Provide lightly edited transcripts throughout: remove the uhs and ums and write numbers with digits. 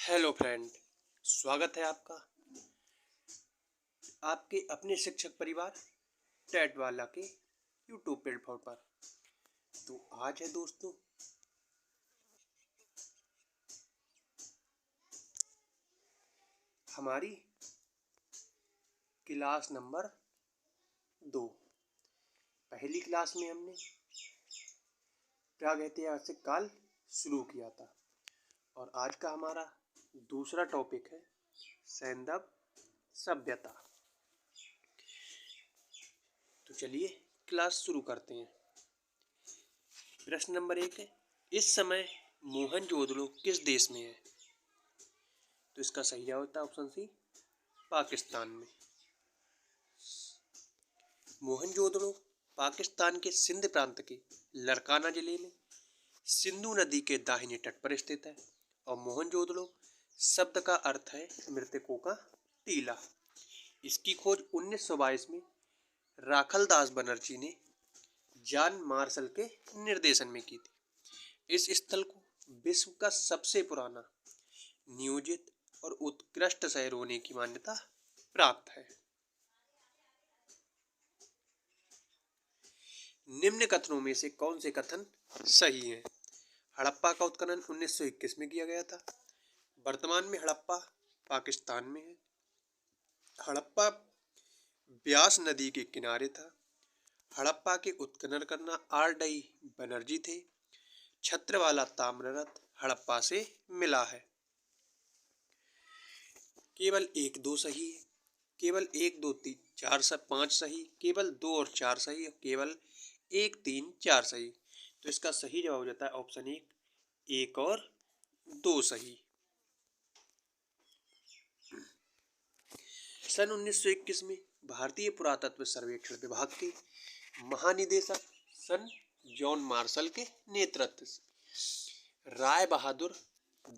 Hello friend. स्वागत है आपका आपके अपने शिक्षक परिवार टेट वाला के यूट्यूब प्लेटफॉर्म पर। तो आज है दोस्तों हमारी क्लास नंबर 2। पहली क्लास में हमने प्रागैतिहासिक काल शुरू किया था और आज का हमारा दूसरा टॉपिक है सैंधव सभ्यता। तो चलिए क्लास शुरू करते हैं। प्रश्न नंबर 1 है, इस समय मोहनजोदड़ो किस देश में है? तो इसका सही जवाब होता है ऑप्शन सी, पाकिस्तान में। मोहनजोदड़ो पाकिस्तान के सिंध प्रांत के लड़काना जिले में सिंधु नदी के दाहिने तट पर स्थित है और मोहनजोदड़ो शब्द का अर्थ है मृतकों का टीला। इसकी खोज 1922 में राखलदास बनर्जी ने जॉन मार्शल के निर्देशन में की थी। इस स्थल को विश्व का सबसे पुराना नियोजित और उत्कृष्ट शहर होने की मान्यता प्राप्त है। निम्न कथनों में से कौन से कथन सही हैं? हड़प्पा का उत्खनन 1921 में किया गया था। वर्तमान में हड़प्पा पाकिस्तान में है। हड़प्पा ब्यास नदी के किनारे था। हड़प्पा के उत्खनन करना आर.डी. बनर्जी थे। छत्रवाला ताम्ररथ हड़प्पा से मिला है। केवल 1 2 सही है, केवल 1 2 3 4 5 सही, केवल 2 और 4 सही और केवल 1 3 4 सही। तो इसका सही जवाब हो जाता है ऑप्शन 1 और 2 सही। सन 1921 में भारतीय पुरातत्व सर्वेक्षण विभाग के महानिदेशक सन जॉन मार्शल के नेतृत्व से राय बहादुर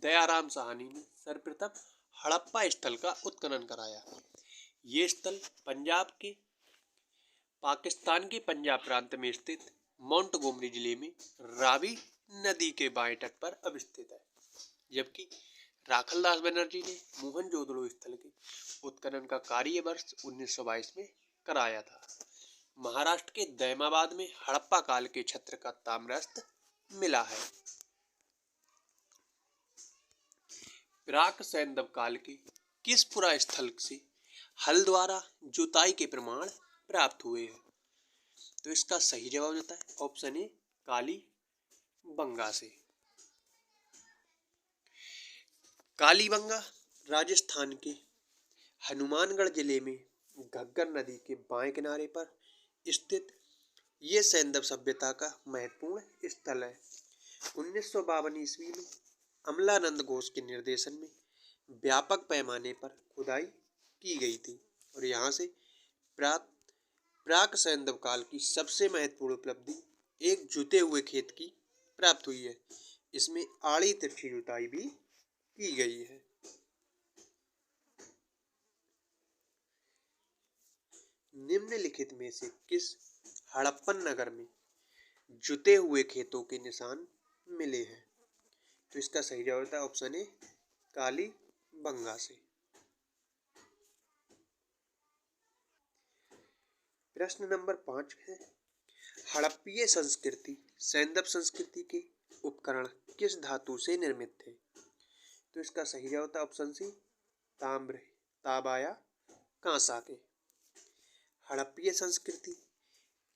दयाराम साहनी ने सर्वप्रथम हड़प्पा स्थल का उत्खनन कराया। ये स्थल पाकिस्तान के पंजाब प्रांत में स्थित मोंटगोमरी जिले में रावी नदी के बाएं तट पर अवस्थित है, जबकि राखलदास बनर्जी ने मोहनजोदड़ो स्थल के उत्खनन का कार्य वर्ष 1922 में कराया था। महाराष्ट्र के दैमाबाद में हड़प्पा काल के छत्र का ताम्रस्थ मिला है। प्राक सैंधव काल के किस पुरा स्थल से हल द्वारा जुताई के प्रमाण प्राप्त हुए हैं? तो इसका सही जवाब होता है ऑप्शन ए, काली बंगा से। कालीबंगा राजस्थान के हनुमानगढ़ जिले में घग्गर नदी के बाएं किनारे पर स्थित ये सैंधव सभ्यता का महत्वपूर्ण स्थल है। 1952 ईस्वी में अमलानंद घोष के निर्देशन में व्यापक पैमाने पर खुदाई की गई थी और यहाँ से प्राक सैंधव काल की सबसे महत्वपूर्ण उपलब्धि एक जुते हुए खेत की प्राप्त हुई है। इसमें आड़ी तिरछी जुताई भी की गई है। निम्नलिखित में से किस हड़प्पन नगर में जुते हुए खेतों के निशान मिले हैं? तो इसका सही जवाब होता है ऑप्शन ए, काली बंगा से। प्रश्न नंबर 5 है, हड़प्पीय संस्कृति सैंधव संस्कृति के उपकरण किस धातु से निर्मित थे? तो इसका सही जवाब होता है ऑप्शन सी, ताम्र, तांबा या कांसा के। हड़प्पीय संस्कृति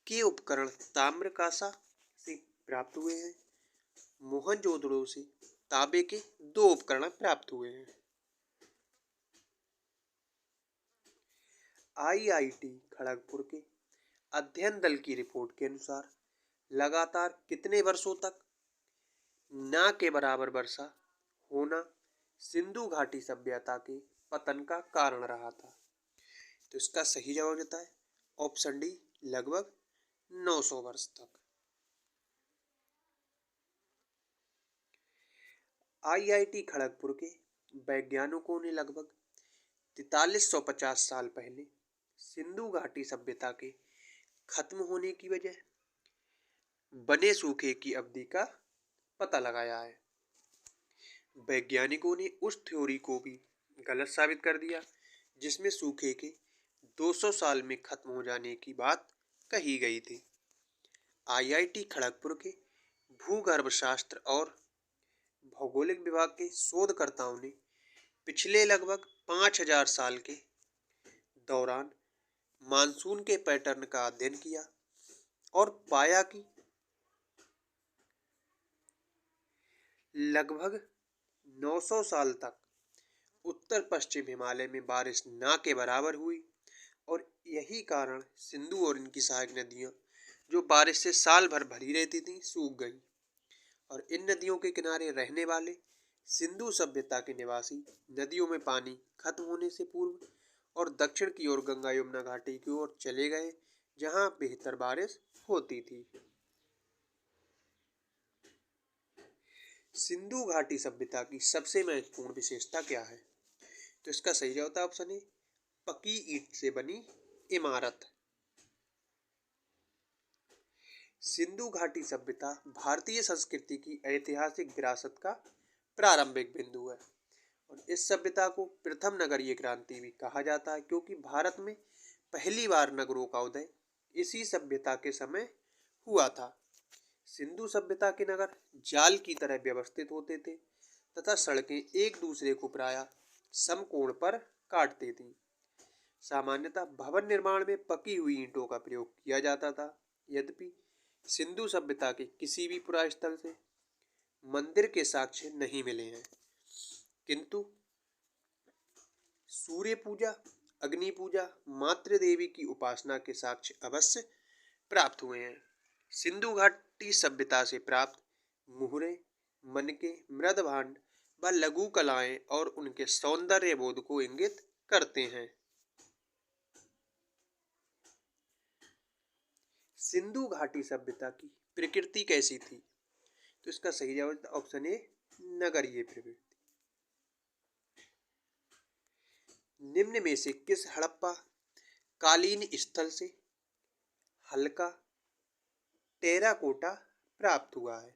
के उपकरण ताम्र कांसा से प्राप्त हुए हैं। मोहनजोदड़ो से तांबे के 2 उपकरण प्राप्त हुए हैं। IIT खड़गपुर के अध्ययन दल की रिपोर्ट के अनुसार लगातार कितने वर्षों तक न के बराबर वर्षा होना सिंधु घाटी सभ्यता के पतन का कारण रहा था? तो इसका सही जवाब देता है ऑप्शन डी, लगभग 900 वर्ष तक। IIT खड़गपुर के वैज्ञानिकों ने लगभग 4350 साल पहले सिंधु घाटी सभ्यता के खत्म होने की वजह बने सूखे की अवधि का पता लगाया है। वैज्ञानिकों ने उस थ्योरी को भी गलत साबित कर दिया जिसमें सूखे के 200 साल में खत्म हो जाने की बात कही गई थी। आईआईटी खड़गपुर के भूगर्भशास्त्र और भौगोलिक विभाग के शोधकर्ताओं ने पिछले लगभग 5000 साल के दौरान मानसून के पैटर्न का अध्ययन किया और पाया कि लगभग 900 साल तक उत्तर पश्चिम हिमालय में बारिश ना के बराबर हुई और यही कारण सिंधु और इनकी सहायक नदियां जो बारिश से साल भर भरी रहती थी सूख गई और इन नदियों के किनारे रहने वाले सिंधु सभ्यता के निवासी नदियों में पानी खत्म होने से पूर्व और दक्षिण की ओर गंगा यमुना घाटी की ओर चले गए जहां बेहतर बारिश होती थी। सिंधु घाटी सभ्यता की सबसे महत्वपूर्ण विशेषता क्या है? तो इसका सही जवाब ऑप्शन ए पकी ईंट से बनी इमारत। सिंधु घाटी सभ्यता भारतीय संस्कृति की ऐतिहासिक विरासत का प्रारंभिक बिंदु है और इस सभ्यता को प्रथम नगरीय क्रांति भी कहा जाता है क्योंकि भारत में पहली बार नगरों का उदय इसी सभ्यता के समय हुआ था। सिंधु सभ्यता के नगर जाल की तरह व्यवस्थित होते थे तथा सड़कें एक दूसरे को प्रायः समकोण पर काटती थीं। सामान्यतः भवन निर्माण में पकी हुई ईंटों का प्रयोग किया जाता था। यद्यपि सिंधु सभ्यता के किसी भी पुरास्थल से मंदिर के साक्ष्य नहीं मिले हैं, किंतु सूर्य पूजा, अग्नि पूजा, मातृ देवी की उपासना के साक्ष्य अवश्य प्राप्त हुए हैं। सिंधु घाटी सभ्यता से प्राप्त मुहरे, मनके, मृदभांड व लघु कलाएं और उनके सौंदर्य बोध को इंगित करते हैं। सिंधु घाटी सभ्यता की प्रकृति कैसी थी? तो इसका सही जवाब ऑप्शन ए नगरीय प्रवृत्ति। निम्न में से किस हड़प्पा कालीन स्थल से हल्का टेराकोटा प्राप्त हुआ है?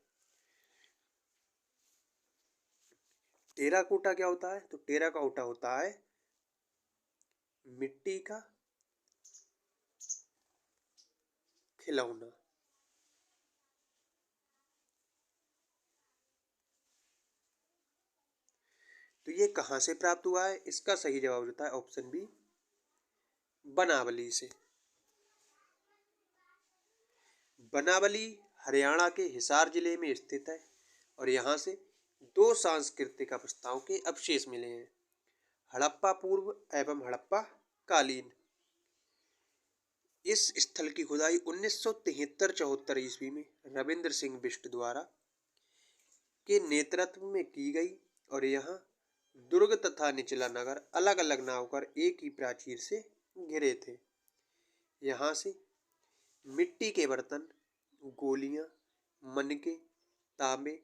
टेराकोटा क्या होता है? तो टेराकोटा होता है मिट्टी का खिलौना। तो ये कहाँ से प्राप्त हुआ है? इसका सही जवाब होता है ऑप्शन बी बनावली से। बनावली हरियाणा के हिसार जिले में स्थित है और यहाँ से 2 सांस्कृतिक अवस्थाओं के अवशेष मिले हैं, हड़प्पा पूर्व एवं हड़प्पा कालीन। इस स्थल की खुदाई 1973-74 ईस्वी में रविंद्र सिंह बिष्ट द्वारा के नेतृत्व में की गई और यहाँ दुर्ग तथा निचला नगर अलग अलग नाव कर एक ही प्राचीर से घिरे थे। यहाँ से मिट्टी के बर्तन, गोलियां, मनके, तांबे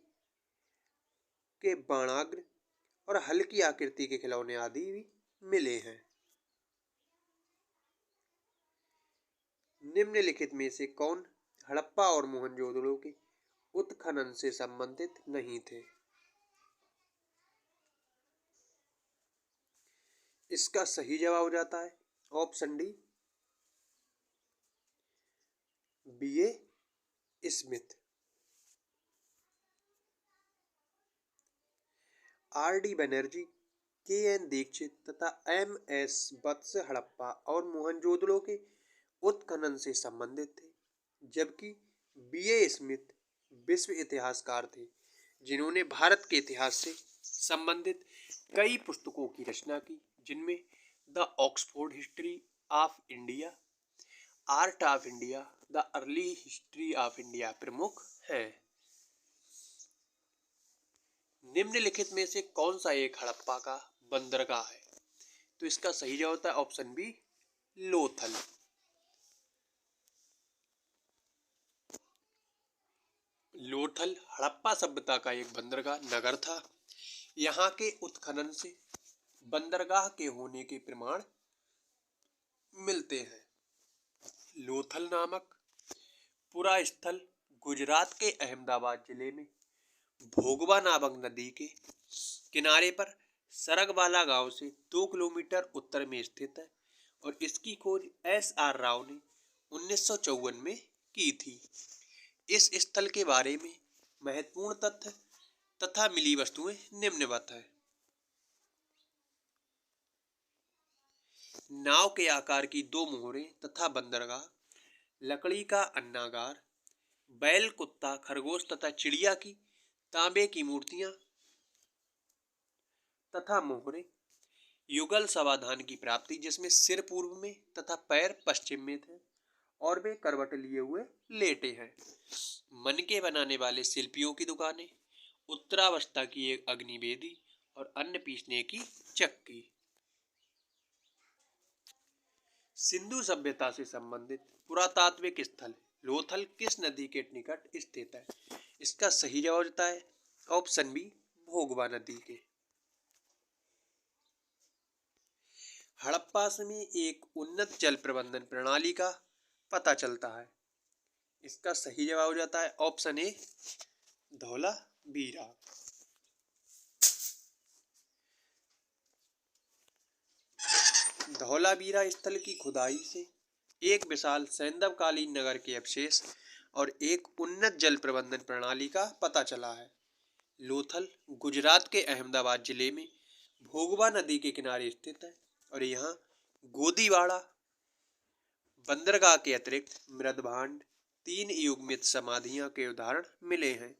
के बाणाग्र और हल्की आकृति के खिलौने आदि भी मिले हैं। निम्नलिखित में से कौन हड़प्पा और मोहनजोदड़ो के उत्खनन से संबंधित नहीं थे? इसका सही जवाब हो जाता है option D B A Smith. R D. Banerjee, K N. Dikshit तथा एम.एस. वत्स हड़प्पा और मोहनजोदड़ो के उत्खनन से संबंधित थे, जबकि बीए स्मिथ विश्व इतिहासकार थे जिन्होंने भारत के इतिहास से संबंधित कई पुस्तकों की रचना की, जिनमें the Oxford history of India, art of India, the early history of India प्रमुख है। निम्नलिखित में से कौन सा एक हड़प्पा का बंदरगाह है? तो इसका सही जवाब होता है ऑप्शन बी लोथल। लोथल हड़प्पा सभ्यता का एक बंदरगाह नगर था। यहाँ के उत्खनन से बंदरगाह के होने के प्रमाण मिलते हैं। लोथल नामक पूरा स्थल गुजरात के अहमदाबाद जिले में भोगवा नामक नदी के किनारे पर सरगवाला गांव से 2 किलोमीटर उत्तर में स्थित है और इसकी खोज S.R. राव ने 1954 में की थी। इस स्थल के बारे में महत्वपूर्ण तथ्य तथा मिली वस्तुएं निम्नवत है। नाव के आकार की 2 मोहरें तथा बंदरगाह, लकड़ी का अन्नागार, बैल, कुत्ता, खरगोश तथा चिड़िया की तांबे की मूर्तियां तथा मोहरें, युगल समाधान की प्राप्ति जिसमें सिर पूर्व में तथा पैर पश्चिम में थे और वे करवट लिए हुए लेटे हैं। मनके बनाने वाले शिल्पियों की दुकानें, उत्तरावस्था की एक अग्निवेदी और अन्न पीसने की चक्की। सिंधु सभ्यता से संबंधित पुरातात्विक स्थल लोथल किस नदी के निकट स्थित है? इसका सही जवाब होता है ऑप्शन बी, भोगवा नदी के। हड़प्पा में एक उन्नत जल प्रबंधन प्रणाली का पता चलता है। इसका सही जवाब हो जाता है ऑप्शन ए, धौलावीरा। धौलावीरा स्थल की खुदाई से एक विशाल सैंधवकालीन नगर के अवशेष और एक उन्नत जल प्रबंधन प्रणाली का पता चला है। लोथल गुजरात के अहमदाबाद जिले में भोगवा नदी के किनारे स्थित है और यहाँ गोदीवाड़ा बंदरगाह के अतिरिक्त मृदभांड, 3 युगमित समाधियां के उदाहरण मिले हैं।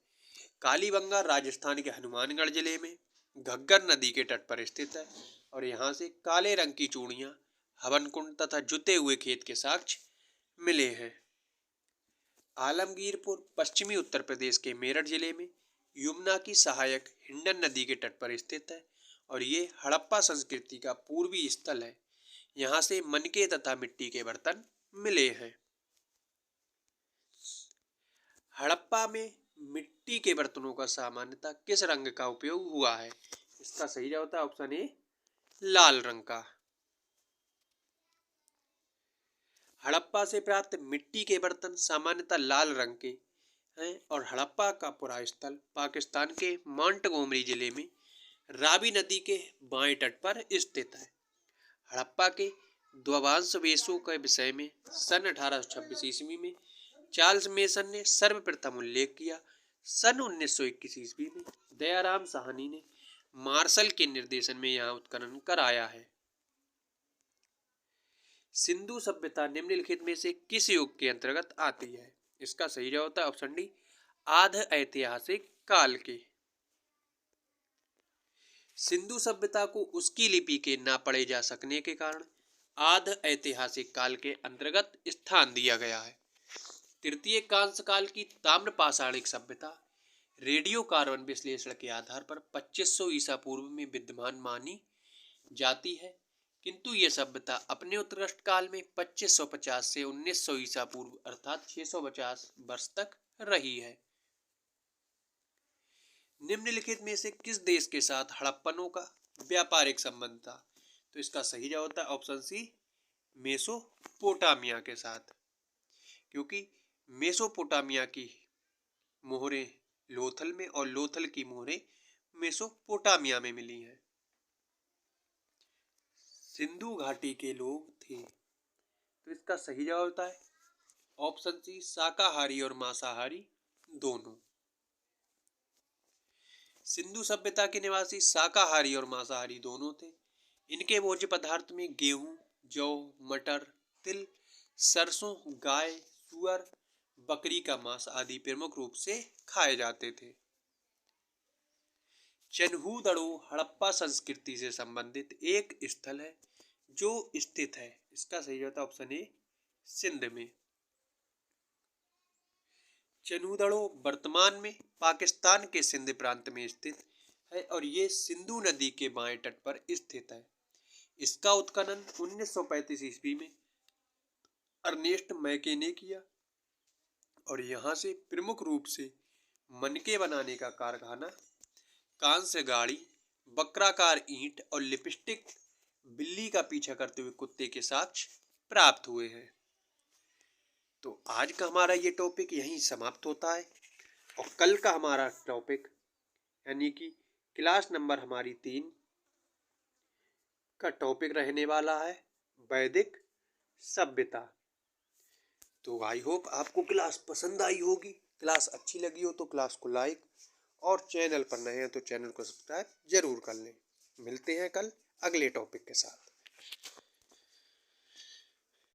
कालीबंगा राजस्थान के हनुमानगढ़ जिले में घग्गर नदी के तट पर स्थित है और यहाँ से काले रंग की चूड़ियां, हवन कुंड तथा जुते हुए खेत के साक्ष्य मिले हैं। आलमगीरपुर पश्चिमी उत्तर प्रदेश के मेरठ जिले में यमुना की सहायक हिंडन नदी के तट पर स्थित है और ये हड़प्पा संस्कृति का पूर्वी स्थल है। यहाँ से मनके तथा मिट्टी के बर्तन मिले हैं। हड़प्पा में मिट्टी के बर्तनों का सामान्यतः किस रंग का उपयोग हुआ है? इसका सही जवाब होता है ऑप्शन ए, लाल रंग का। हड़प्पा से प्राप्त मिट्टी के बर्तन सामान्यतः लाल रंग के हैं और हड़प्पा का पुरा स्थल पाकिस्तान के मोंटगोमरी जिले में रावी नदी के बाएं तट पर स्थित है। हड़प्पा के ध्वंसावशेषों के विषय में सन 1826 ईस्वी में चार्ल्स मेसन ने सर्वप्रथम उल्लेख किया। सन 1921 ईस्वी में दयाराम साहनी ने मार्शल के निर्देशन में यहाँ उत्खनन कराया है। सिंधु सभ्यता निम्नलिखित में से किस युग के अंतर्गत आती है? इसका सही जवाब होता है ऑप्शन डी, आध ऐतिहासिक काल के। सिंधु सभ्यता को उसकी लिपि के ना पढ़े जा सकने के कारण आध ऐतिहासिक काल के अंतर्गत स्थान दिया गया है। तृतीय कांस्य काल की ताम्र पाषाणिक सभ्यता रेडियो कार्बन विश्लेषण के आधार पर 2500 ईसा पूर्व में विद्यमान मानी जाती है, किंतु यह सभ्यता अपने उत्कृष्ट काल में 2550 से 1900 ईसा पूर्व अर्थात 650 वर्ष तक रही है। निम्नलिखित में से किस देश के साथ हड़प्पनों का व्यापारिक संबंध था? तो इसका सही जवाब होता है ऑप्शन सी, मेसोपोटामिया के साथ, क्योंकि मेसोपोटामिया की मोहरें लोथल में और लोथल की मोहरें मेसोपोटामिया में मिली हैं। सिंधु घाटी के लोग थे, तो इसका सही जवाब होता है ऑप्शन सी, शाकाहारी और मांसाहारी दोनों। सिंधु सभ्यता के निवासी शाकाहारी और मांसाहारी दोनों थे। इनके भोज्य पदार्थ में गेहूं, जौ, मटर, तिल, सरसों, गाय, सुअर, बकरी का मांस आदि प्रमुख रूप से खाए जाते थे। चन्हूदड़ो हड़प्पा संस्कृति से संबंधित एक स्थल है जो स्थित है। इसका सही होता है ऑप्शन ए, सिंध में। चन्हूदड़ो वर्तमान में पाकिस्तान के सिंध प्रांत में स्थित है और ये सिंधु नदी के बाएं तट पर स्थित है। इसका उत्खनन 1935 ईस्वी में अर्नेस्ट मैके ने किया और यहाँ से प्रमुख रूप से मनके बनाने का कारखाना, कांस्य गाड़ी, वक्राकार ईंट और लिपस्टिक बिल्ली का पीछा करते हुए कुत्ते के साक्ष्य प्राप्त हुए हैं। तो आज का हमारा ये टॉपिक यहीं समाप्त होता है और कल का हमारा टॉपिक यानी कि क्लास नंबर हमारी 3 का टॉपिक रहने वाला है वैदिक सभ्यता। तो आई होप आपको क्लास पसंद आई होगी। क्लास अच्छी लगी हो तो क्लास को लाइक, और चैनल पर नए हैं तो चैनल को सब्सक्राइब जरूर कर लें। मिलते हैं कल अगले टॉपिक के साथ।